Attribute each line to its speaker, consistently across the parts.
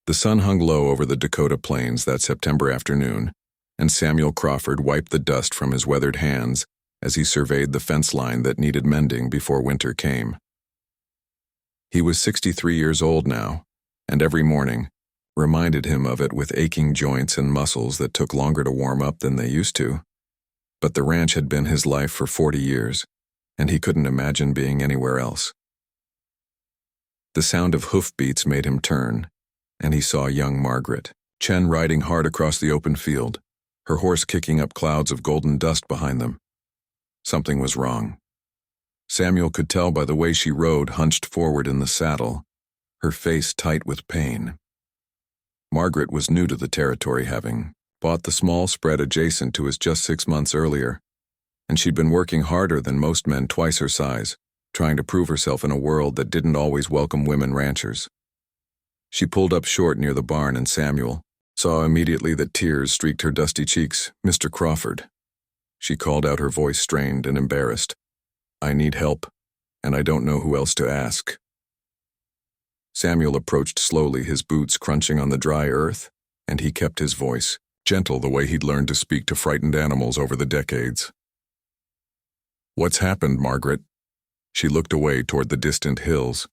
Speaker 1: The sun hung low over the Dakota plains that September afternoon, and Samuel Crawford wiped the dust from his weathered hands as he surveyed the fence line that needed mending before winter came. He was 63 years old now, and every morning reminded him of it with aching joints and muscles that took longer to warm up than they used to. But the ranch had been his life for 40 years, and he couldn't imagine being anywhere else. The sound of hoofbeats made him turn, and he saw young Margaret, Chen riding hard across the open field, her horse kicking up clouds of golden dust behind them. Something was wrong. Samuel could tell by the way she rode hunched forward in the saddle, her face tight with pain. Margaret was new to the territory, having bought the small spread adjacent to his just 6 months earlier, and she'd been working harder than most men twice her size, trying to prove herself in a world that didn't always welcome women ranchers. She pulled up short near the barn, and Samuel saw immediately that tears streaked her dusty cheeks. "Mr. Crawford." She called out, her voice strained and embarrassed. "I need help, and I don't know who else to ask." Samuel approached slowly, his boots crunching on the dry earth, and he kept his voice gentle, the way he'd learned to speak to frightened animals over the decades. "What's happened, Margaret?" She looked away toward the distant hills,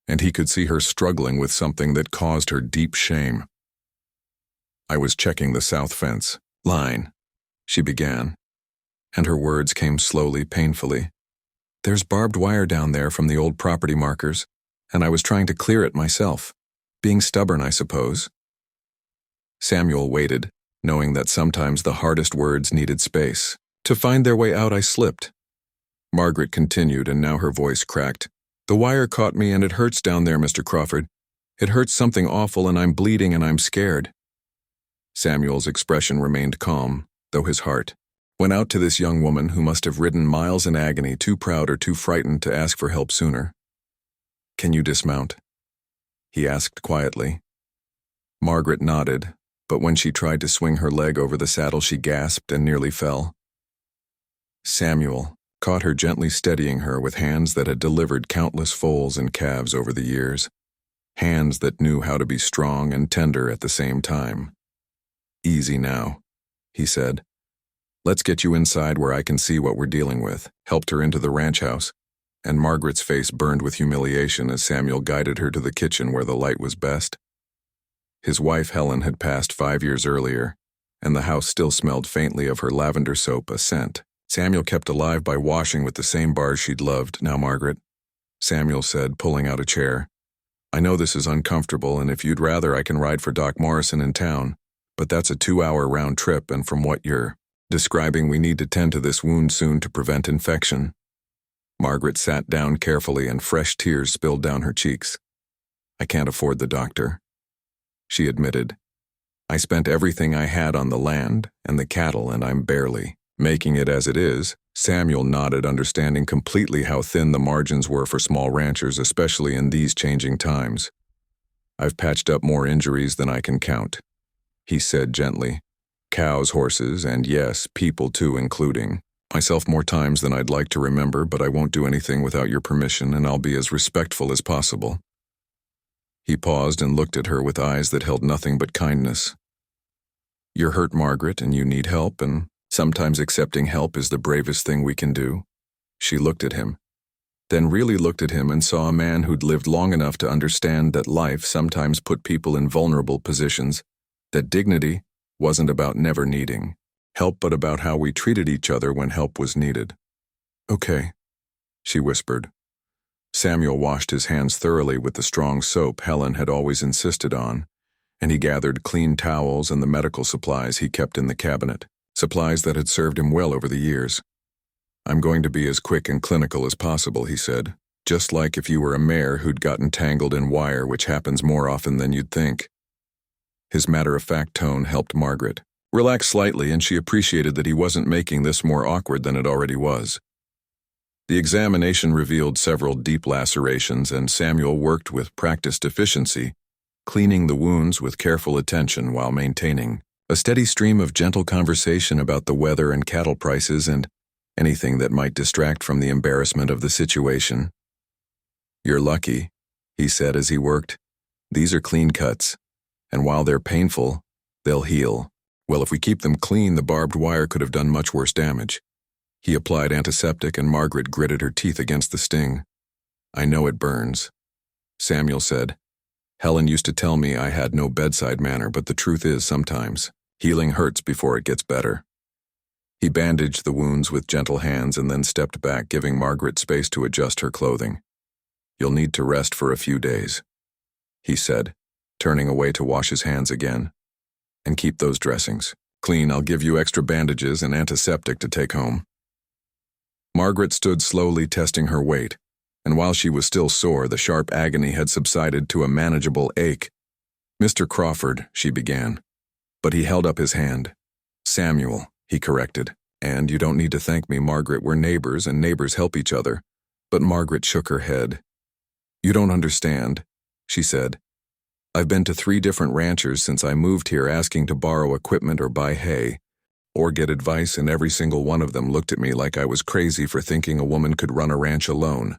Speaker 1: and he could see her struggling with something that caused her deep shame. "I was checking the south fence line," she began, and her words came slowly, painfully. "There's barbed wire down there from the old property markers, and I was trying to clear it myself. Being stubborn, I suppose." Samuel waited, knowing that sometimes the hardest words needed space. "To find their way out, I slipped." Margaret continued, and now her voice cracked. "The wire caught me, and it hurts down there, Mr. Crawford. It hurts something awful, and I'm bleeding, and I'm scared." Samuel's expression remained calm, though his heart went out to this young woman who must have ridden miles in agony, too proud or too frightened to ask for help sooner. "Can you dismount?" he asked quietly. Margaret nodded, but when she tried to swing her leg over the saddle, she gasped and nearly fell. Samuel caught her, gently steadying her with hands that had delivered countless foals and calves over the years, hands that knew how to be strong and tender at the same time. "Easy now," he said. "Let's get you inside where I can see what we're dealing with," helped her into the ranch house, and Margaret's face burned with humiliation as Samuel guided her to the kitchen where the light was best. His wife Helen had passed 5 years earlier, and the house still smelled faintly of her lavender soap, a scent Samuel kept alive by washing with the same bars she'd loved. "Now, Margaret," Samuel said, pulling out a chair. "I know this is uncomfortable, and if you'd rather, I can ride for Doc Morrison in town, but that's a 2-hour round trip, and from what you're describing, we need to tend to this wound soon to prevent infection." Margaret sat down carefully, and fresh tears spilled down her cheeks. "I can't afford the doctor," she admitted. "I spent everything I had on the land and the cattle, and I'm barely making it as it is." Samuel nodded, understanding completely how thin the margins were for small ranchers, especially in these changing times. "I've patched up more injuries than I can count," he said gently. "Cows, horses, and yes, people too, including myself more times than I'd like to remember, but I won't do anything without your permission, and I'll be as respectful as possible." He paused and looked at her with eyes that held nothing but kindness. "You're hurt, Margaret, and you need help, and sometimes accepting help is the bravest thing we can do." She looked at him, then really looked at him, and saw a man who'd lived long enough to understand that life sometimes put people in vulnerable positions, that dignity wasn't about never needing help, but about how we treated each other when help was needed. "Okay," she whispered. Samuel washed his hands thoroughly with the strong soap Helen had always insisted on, and he gathered clean towels and the medical supplies he kept in the cabinet, supplies that had served him well over the years. "I'm going to be as quick and clinical as possible," he said, "just like if you were a mare who'd gotten tangled in wire, which happens more often than you'd think." His matter-of-fact tone helped Margaret relax slightly, and she appreciated that he wasn't making this more awkward than it already was. The examination revealed several deep lacerations, and Samuel worked with practiced efficiency, cleaning the wounds with careful attention while maintaining a steady stream of gentle conversation about the weather and cattle prices and anything that might distract from the embarrassment of the situation. "You're lucky," he said as he worked. "These are clean cuts, And while they're painful, they'll heal. Well, if we keep them clean, the barbed wire could have done much worse damage. He applied antiseptic and Margaret gritted her teeth against the sting. I know it burns. Samuel said. Helen used to tell me I had no bedside manner, but the truth is sometimes healing hurts before it gets better. He bandaged the wounds with gentle hands and then stepped back, giving Margaret space to adjust her clothing. You'll need to rest for a few days, he said, turning away to wash his hands again. And keep those dressings clean. I'll give you extra bandages and antiseptic to take home. Margaret stood slowly, testing her weight, and while she was still sore, the sharp agony had subsided to a manageable ache. Mr. Crawford, she began, but he held up his hand. Samuel, he corrected. And you don't need to thank me, Margaret. We're neighbors, and neighbors help each other. But Margaret shook her head. You don't understand, she said. I've been to 3 different ranchers since I moved here asking to borrow equipment or buy hay, or get advice, and every single one of them looked at me like I was crazy for thinking a woman could run a ranch alone.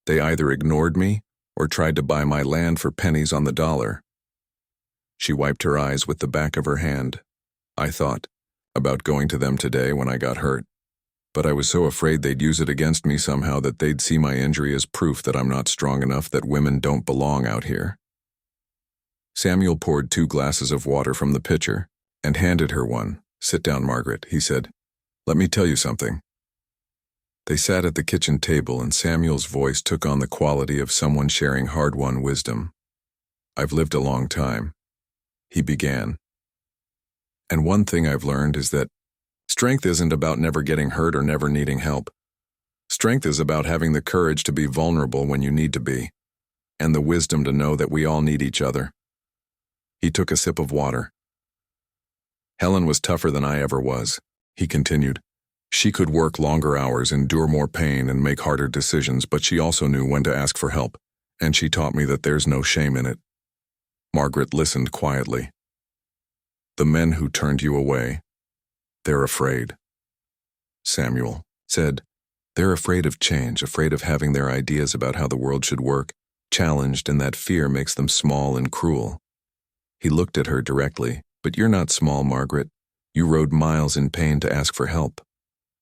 Speaker 1: They either ignored me or tried to buy my land for pennies on the dollar. She wiped her eyes with the back of her hand. I thought about going to them today when I got hurt, but I was so afraid they'd use it against me somehow, that they'd see my injury as proof that I'm not strong enough, that women don't belong out here. Samuel poured 2 glasses of water from the pitcher and handed her one. Sit down, Margaret, he said. Let me tell you something. They sat at the kitchen table, and Samuel's voice took on the quality of someone sharing hard-won wisdom. I've lived a long time, he began. And one thing I've learned is that strength isn't about never getting hurt or never needing help. Strength is about having the courage to be vulnerable when you need to be, and the wisdom to know that we all need each other. He took a sip of water. Helen was tougher than I ever was, he continued. She could work longer hours, endure more pain, and make harder decisions, but she also knew when to ask for help, and she taught me that there's no shame in it. Margaret listened quietly. The men who turned you away, they're afraid. Samuel said, they're afraid of change, afraid of having their ideas about how the world should work challenged, and that fear makes them small and cruel. He looked at her directly. But you're not small, Margaret. You rode miles in pain to ask for help.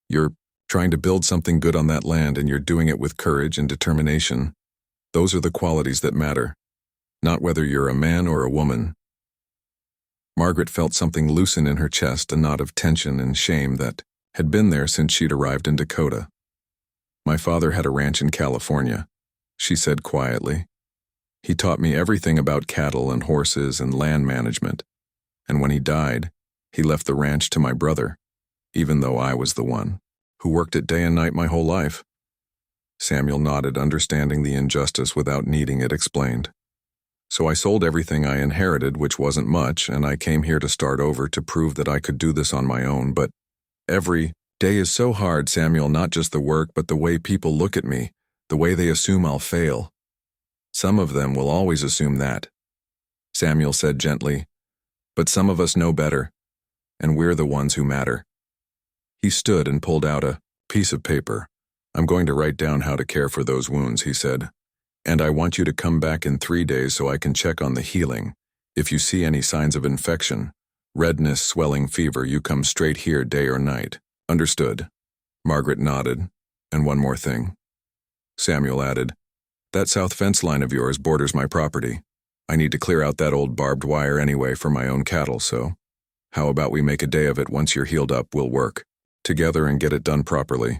Speaker 1: You're trying to build something good on that land, and you're doing it with courage and determination. Those are the qualities that matter, not whether you're a man or a woman. Margaret felt something loosen in her chest, a knot of tension and shame that had been there since she'd arrived in Dakota. My father had a ranch in California, she said quietly. He taught me everything about cattle and horses and land management. And when he died, he left the ranch to my brother, even though I was the one who worked it day and night my whole life. Samuel nodded, understanding the injustice without needing it explained. So I sold everything I inherited, which wasn't much, and I came here to start over, to prove that I could do this on my own. But every day is so hard, Samuel, not just the work, but the way people look at me, the way they assume I'll fail. Some of them will always assume that, Samuel said gently. But some of us know better, and we're the ones who matter. He stood and pulled out a piece of paper. I'm going to write down how to care for those wounds, he said. And I want you to come back in 3 days so I can check on the healing. If you see any signs of infection, redness, swelling, fever, you come straight here day or night. Understood? Margaret nodded. And one more thing. Samuel added, that south fence line of yours borders my property. I need to clear out that old barbed wire anyway for my own cattle, so how about we make a day of it? Once you're healed up, we'll work together and get it done properly.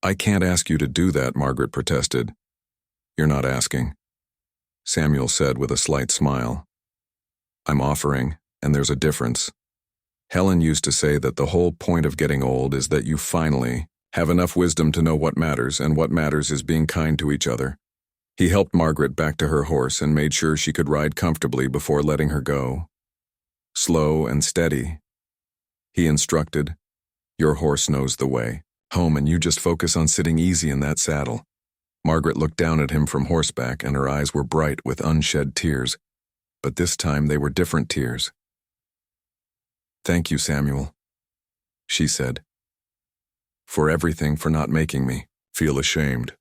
Speaker 1: I can't ask you to do that, Margaret protested. You're not asking, Samuel said with a slight smile. I'm offering, and there's a difference. Helen used to say that the whole point of getting old is that you finally have enough wisdom to know what matters, and what matters is being kind to each other. He helped Margaret back to her horse and made sure she could ride comfortably before letting her go. Slow and steady, he instructed. Your horse knows the way home, and you just focus on sitting easy in that saddle. Margaret looked down at him from horseback, and her eyes were bright with unshed tears, but this time they were different tears. Thank you, Samuel, she said, for everything, for not making me feel ashamed.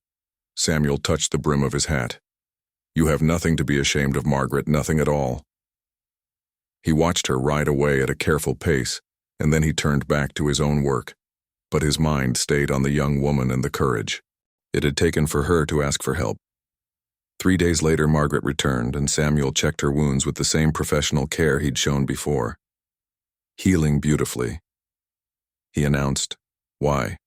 Speaker 1: Samuel touched the brim of his hat. You have nothing to be ashamed of, Margaret, nothing at all. He watched her ride away at a careful pace, and then he turned back to his own work. But his mind stayed on the young woman and the courage it had taken for her to ask for help. 3 days later, Margaret returned, and Samuel checked her wounds with the same professional care he'd shown before. Healing beautifully. He announced, "Why?"